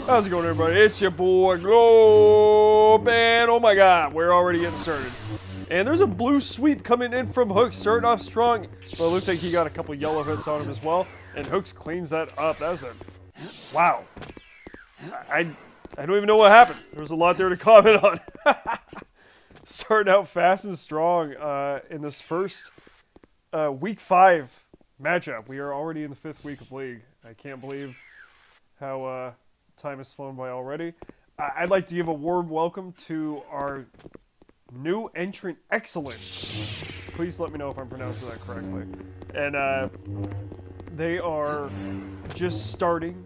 How's it going, everybody? It's your boy Globe, and oh my god, we're already getting started. And there's a blue sweep coming in from Hookz, starting off strong, but it looks like he got a couple yellow hits on him as well, and Hookz cleans that up. That was a... wow. I don't even know what happened. There was a lot there to comment on. Starting out fast and strong in this first week 5 matchup. We are already in the 5th week of League. I can't believe how time has flown by already. I'd like to give a warm welcome to our new entrant, eXalin. Please let me know if I'm pronouncing that correctly. And they are just starting,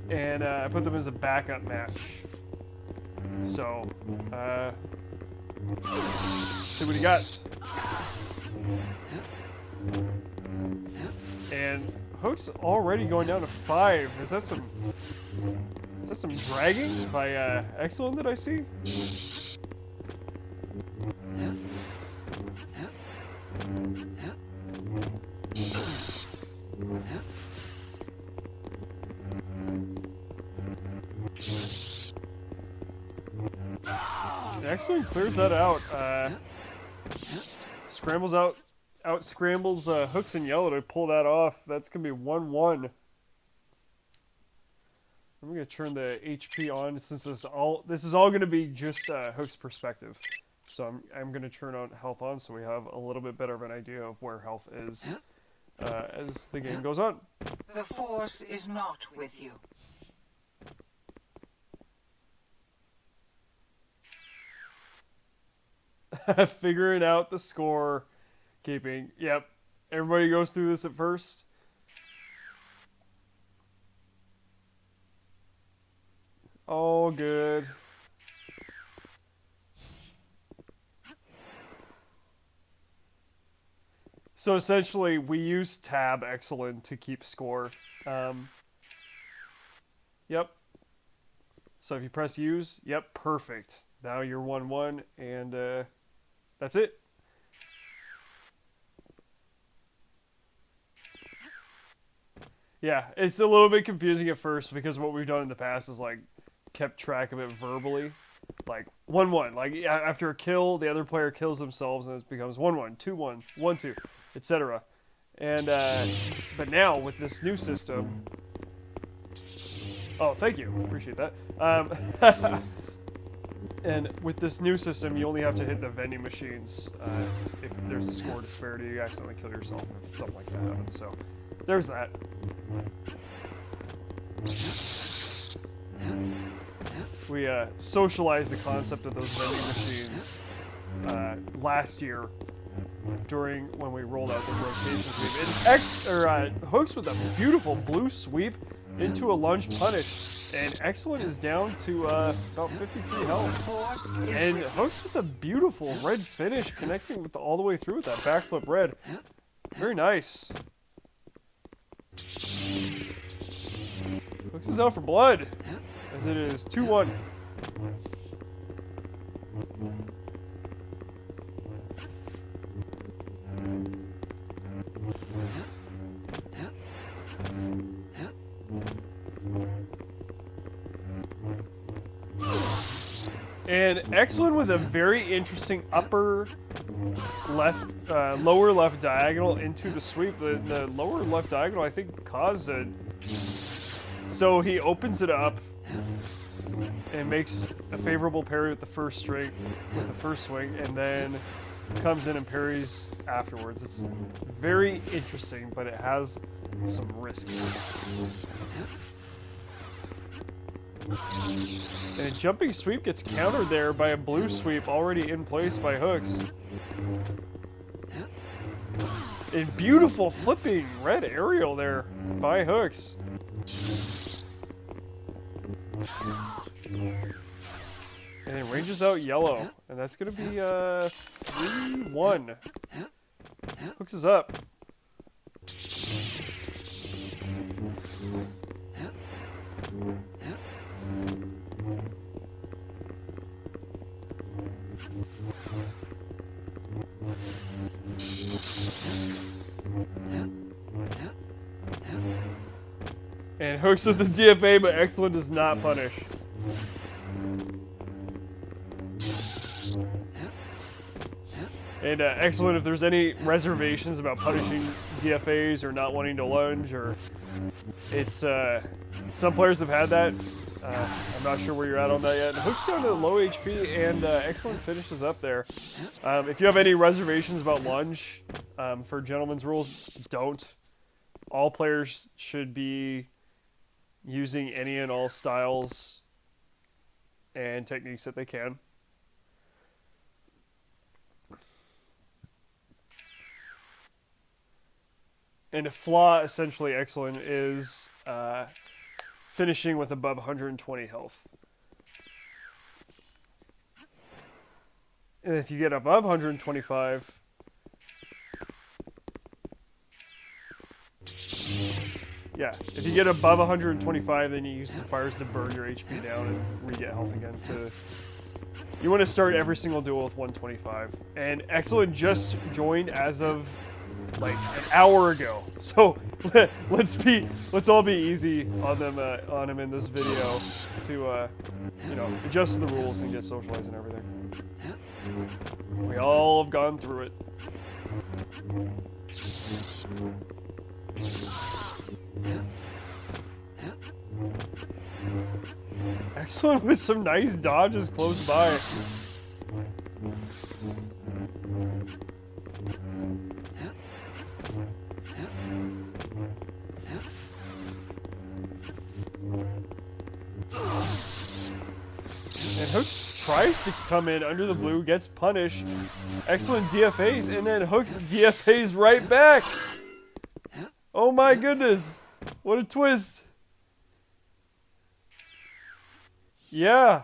and I put them as a backup match. So, see what he got. And Hookz already going down to 5. Is that some dragging by eXalin that I see? eXalin clears that out. Scrambles out scrambles Hookz in yellow to pull that off. That's gonna be 1-1. I'm gonna turn the HP on since this is all gonna be just Hookz perspective. So I'm gonna turn on health on so we have a little bit better of an idea of where health is as the game goes on. The Force is not with you. Figuring out the score keeping. Yep. Everybody goes through this at first. Oh, good. So essentially, we use tab eXalin to keep score. Yep. So if you press use, yep, perfect. Now you're 1-1, and that's it. Yeah, it's a little bit confusing at first because what we've done in the past is like kept track of it verbally. Like 1-1, like after a kill, the other player kills themselves and it becomes 1-1, 2-1, 1-2, etc. And but now with this new system, oh, thank you, appreciate that. And with this new system, you only have to hit the vending machines if there's a score disparity. You accidentally kill yourself if something like that happens. So there's that. We socialized the concept of those vending machines last year during when we rolled out the rotation sweep. And Hookz with a beautiful blue sweep into a lunge punish. And eXalin is down to about 53 health. And Hookz with a beautiful red finish connecting with all the way through with that backflip red. Very nice. Hookz is out for blood, as it is 2-1. And eXalin with a very interesting upper left, lower left diagonal into the sweep. The lower left diagonal, I think, caused it. So he opens it up and makes a favorable parry with the first string, with the first swing, and then comes in and parries afterwards. It's very interesting, but it has some risks. And a jumping sweep gets countered there by a blue sweep already in place by Hookz. And beautiful flipping red aerial there by Hookz. And it ranges out yellow. And that's going to be 3-1. Hookz is up. And And Hookz with the DFA, but eXalin does not punish. And eXalin, if there's any reservations about punishing DFAs or not wanting to lunge, or it's some players have had that. I'm not sure where you're at on that yet. Hookz down to low HP, and eXalin finishes up there. If you have any reservations about lunge, for gentlemen's rules, don't. All players should be using any and all styles and techniques that they can. And a flaw, essentially, eXalin is finishing with above 120 health. And if you get above 125, yeah, if you get above 125, then you use the fires to burn your HP down and re-get health again. You want to start every single duel with 125. And eXalin just joined as of like an hour ago, so let's all be easy on them on him in this video to you know, adjust the rules and get socialized and everything. We all have gone through it. eXalin with some nice dodges close by. And Hookz tries to come in under the blue, gets punished. eXalin DFAs, and then Hookz DFAs right back. Oh my goodness. What a twist. Yeah.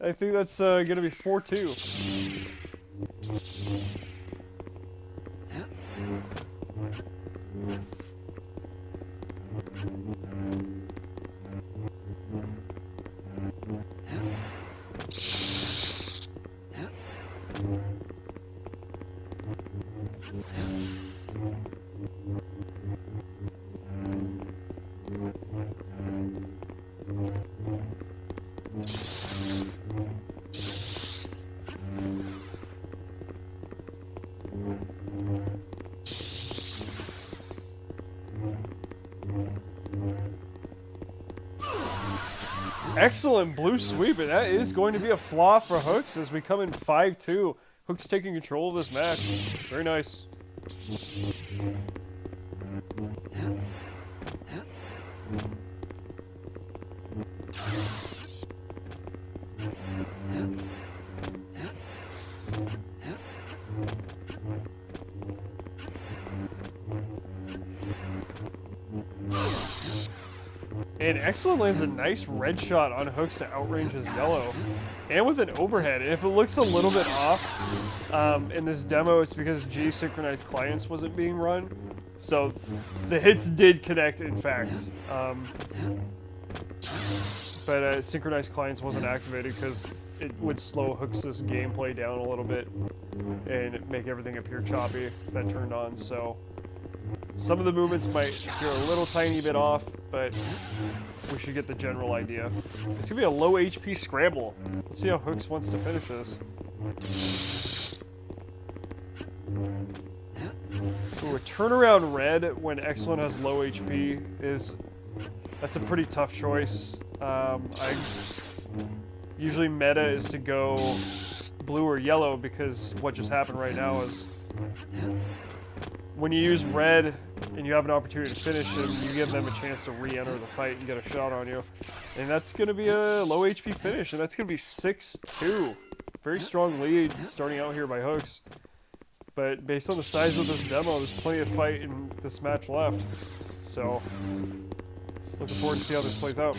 I think that's going to be 4-2. Excellent blue sweep, and that is going to be a flaw for Hookz as we come in 5-2. Hookz taking control of this match. Very nice. And eXalin lands a nice red shot on Hookz to outrange his yellow. And with an overhead. And if it looks a little bit off in this demo, it's because G-synchronized clients wasn't being run. So the hits did connect, in fact. But synchronized clients wasn't activated because it would slow Hookz's gameplay down a little bit and make everything appear choppy if that turned on. So some of the movements might appear a little tiny bit off, but we should get the general idea. It's gonna be a low HP scramble. Let's see how Hookz wants to finish this. Ooh, a turnaround red when eXalin has low HP that's a pretty tough choice. Usually meta is to go blue or yellow because what just happened right now is when you use red and you have an opportunity to finish them, you give them a chance to re-enter the fight and get a shot on you. And that's going to be a low HP finish, and that's going to be 6-2. Very strong lead starting out here by Hookz. But based on the size of this demo, there's plenty of fight in this match left. So, looking forward to see how this plays out.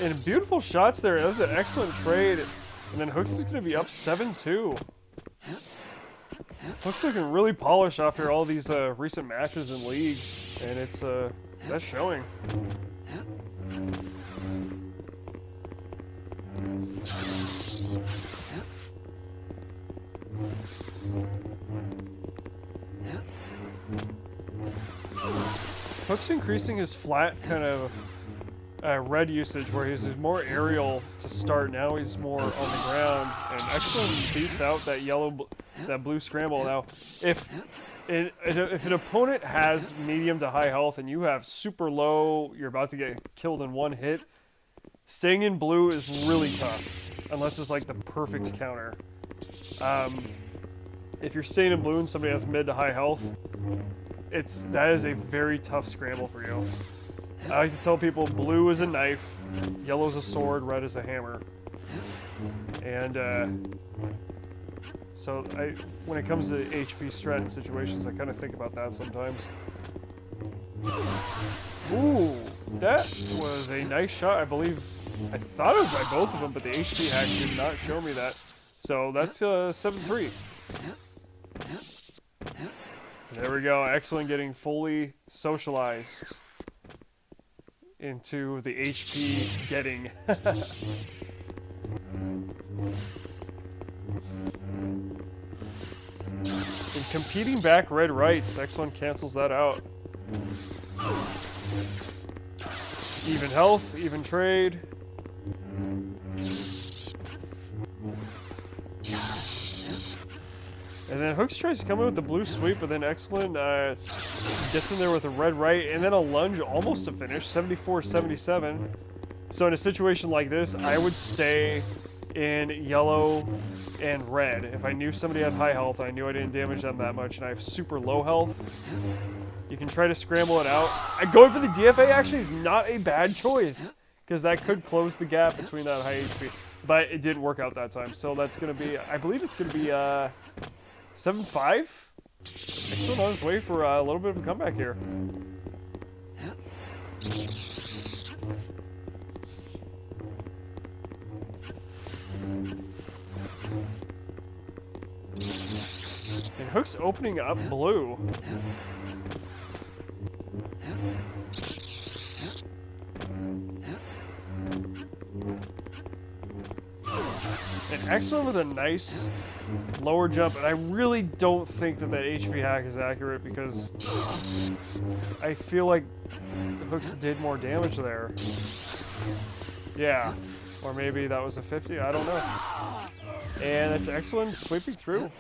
And beautiful shots there. That was an excellent trade. And then Hookz is going to be up 7-2. Hookz looking really polished after all these recent matches in League. And it's, that's showing. Hookz increasing his flat kind of red usage, where he's more aerial to start. Now he's more on the ground, and eXalin beats out that that blue scramble. Now, if an opponent has medium to high health and you have super low, you're about to get killed in one hit, staying in blue is really tough, unless it's like the perfect counter. If you're staying in blue and somebody has mid to high health, that is a very tough scramble for you. I like to tell people blue is a knife, yellow is a sword, red is a hammer. And so when it comes to HP strat situations, I kind of think about that sometimes. Ooh, that was a nice shot. I thought it was by both of them, but the HP hack did not show me that. So that's 7-3. There we go. eXalin getting fully socialized into the HP getting. And competing back red rights, eXalin cancels that out. Even health, even trade. And then Hookz tries to come in with the blue sweep, but then eXalin gets in there with a red right, and then a lunge almost to finish, 74-77. So in a situation like this, I would stay in yellow and red. If I knew somebody had high health, I knew I didn't damage them that much, and I have super low health, you can try to scramble it out. Going for the DFA actually is not a bad choice, because that could close the gap between that high HP. But it didn't work out that time, so that's going to be, I believe it's going to be 7-5? eXalin on his way for a little bit of a comeback here. And Hookz opening up blue. And eXalin with a nice lower jump, and I really don't think that HP hack is accurate, because I feel like Hookz did more damage there. Yeah, or maybe that was a 50, I don't know. And it's eXalin sweeping through.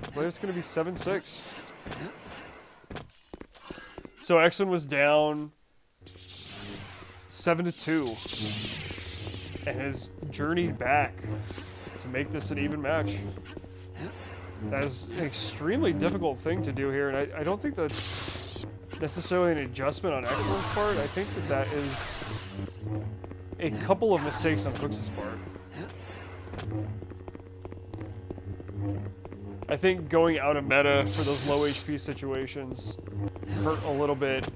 I believe it's going to be 7-6. So eXalin was down 7-2 and has journeyed back to make this an even match. That is an extremely difficult thing to do here, and I don't think that's necessarily an adjustment on eXalin's part. I think that is a couple of mistakes on Hookz' part. I think going out of meta for those low HP situations hurt a little bit.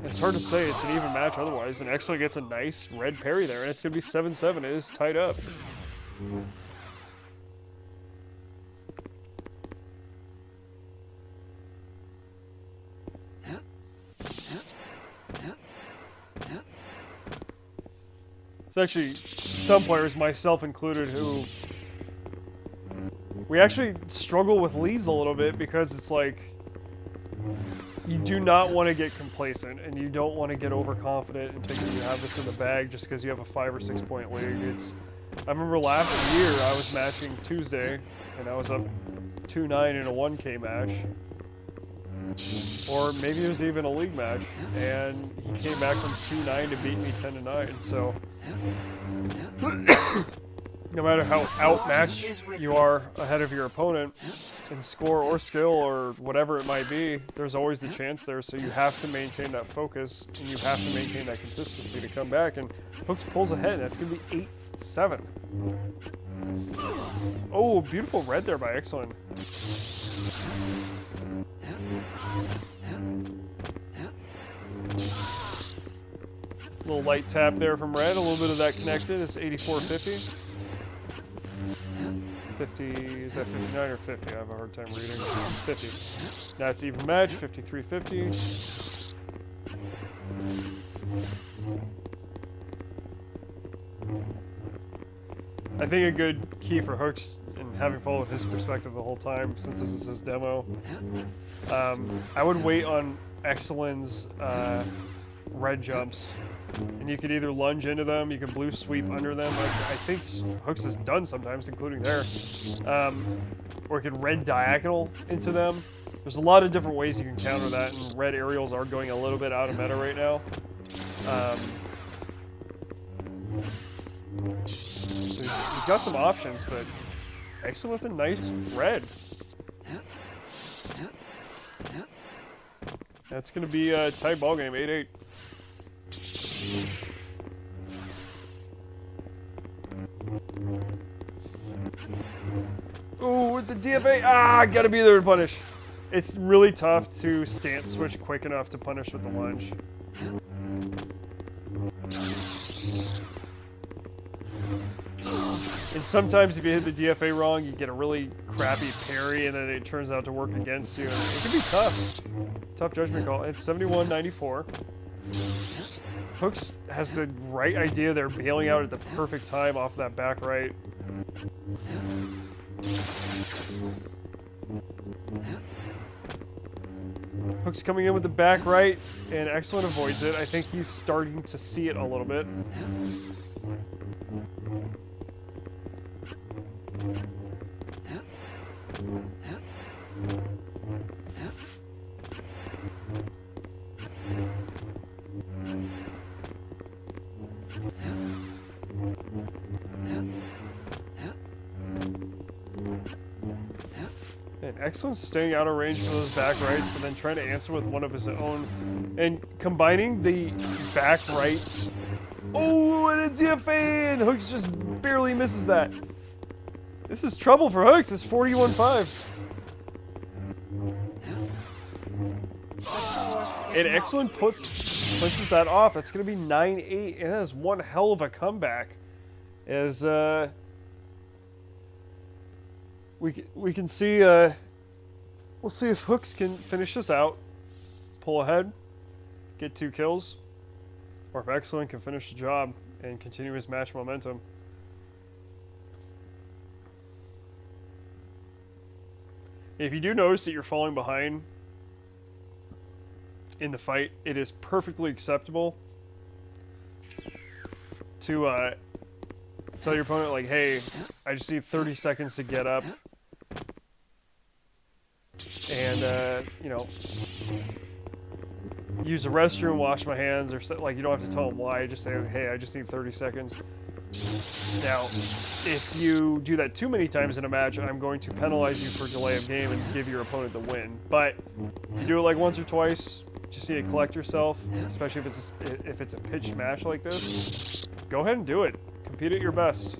It's hard to say. It's an even match otherwise. And eXalin gets a nice red parry there, and it's going to be 7-7. It is tied up. It's actually some players, myself included, who we actually struggle with leads a little bit, because it's like you do not want to get complacent, and you don't want to get overconfident and think that you have this in the bag just because you have a 5 or 6 point lead. I remember last year I was matching Tuesday, and I was up 2-9 in a 1K match. Or maybe it was even a league match, and he came back from 2-9 to beat me 10-9. So no matter how outmatched you are ahead of your opponent in score or skill or whatever it might be, there's always the chance there. So you have to maintain that focus, and you have to maintain that consistency to come back. And Hookz pulls ahead. That's going to be 8-7. Oh, beautiful red there by eXalin. Little light tap there from red. A little bit of that connected. It's 84.50. 50, is that 59 or 50? I have a hard time reading. 50. That's even match, 53.50. I think a good key for Hookz, and having followed his perspective the whole time since this is his demo, I would wait on eXalin's red jumps. And you could either lunge into them, you can blue sweep under them, which I think Hookz has done sometimes, including there. Or you can red diagonal into them. There's a lot of different ways you can counter that, and red aerials are going a little bit out of meta right now. So he's got some options, but actually with a nice red. That's going to be a tight ball game, 8-8. Ooh, with the DFA. Ah, gotta be there to punish. It's really tough to stance switch quick enough to punish with the lunge. And sometimes if you hit the DFA wrong, you get a really crappy parry, and then it turns out to work against you. And it can be tough. Tough judgment call. It's 71-94. Hookz has the right idea. They're bailing out at the perfect time off that back right. Hookz coming in with the back right, and eXalin avoids it. I think he's starting to see it a little bit. And eXalin's staying out of range for those back rights, but then trying to answer with one of his own. And combining the back right. Oh, and a DFA, and Hookz just barely misses that. This is trouble for Hookz. It's 41-5. And eXalin clinches that off. It's going to be 9-8, and that is one hell of a comeback. As we can see, we'll see if Hookz can finish this out, pull ahead, get 2 kills, or if eXalin can finish the job and continue his match momentum. If you do notice that you're falling behind in the fight, it is perfectly acceptable to tell your opponent, like, hey, I just need 30 seconds to get up. And, you know, use the restroom, wash my hands, or like, you don't have to tell them why. Just say, hey, I just need 30 seconds. Now, if you do that too many times in a match, I'm going to penalize you for delay of game and give your opponent the win. But if you do it like once or twice, just need to collect yourself, especially if it's a pitched match like this. Go ahead and do it. Compete at your best.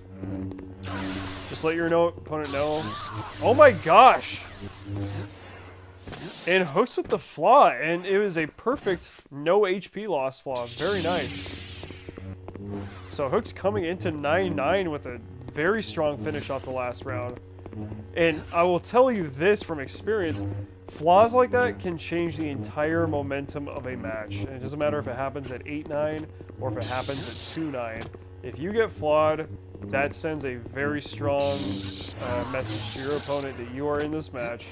Just let your opponent know. Oh my gosh! And Hookz with the flaw, and it was a perfect no HP loss flaw. Very nice. So Hookz coming into 9-9 with a very strong finish off the last round. And I will tell you this from experience, flaws like that can change the entire momentum of a match. And it doesn't matter if it happens at 8-9 or if it happens at 2-9. If you get flawed, that sends a very strong message to your opponent that you are in this match,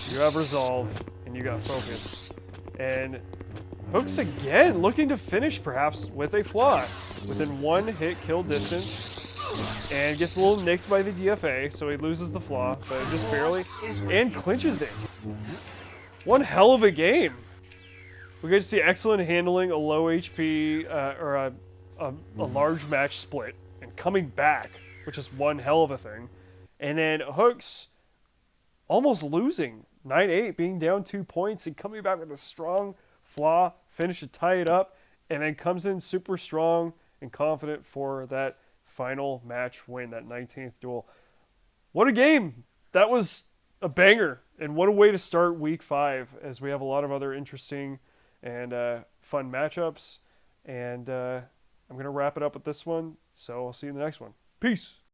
you have resolve, and you got focus. And Hookz again looking to finish perhaps with a flaw within 1 hit kill distance, and gets a little nicked by the DFA, so he loses the flaw, but just barely, and clinches it. One hell of a game. We get to see eXalin handling a low HP or a large match split and coming back, which is one hell of a thing. And then Hookz almost losing 9-8, being down 2 points and coming back with a strong flaw finish to tie it up, and then comes in super strong and confident for that final match win, that 19th duel. What a game! That was a banger, and what a way to start week 5, as we have a lot of other interesting and fun matchups. And I'm going to wrap it up with this one. So I'll see you in the next one. Peace.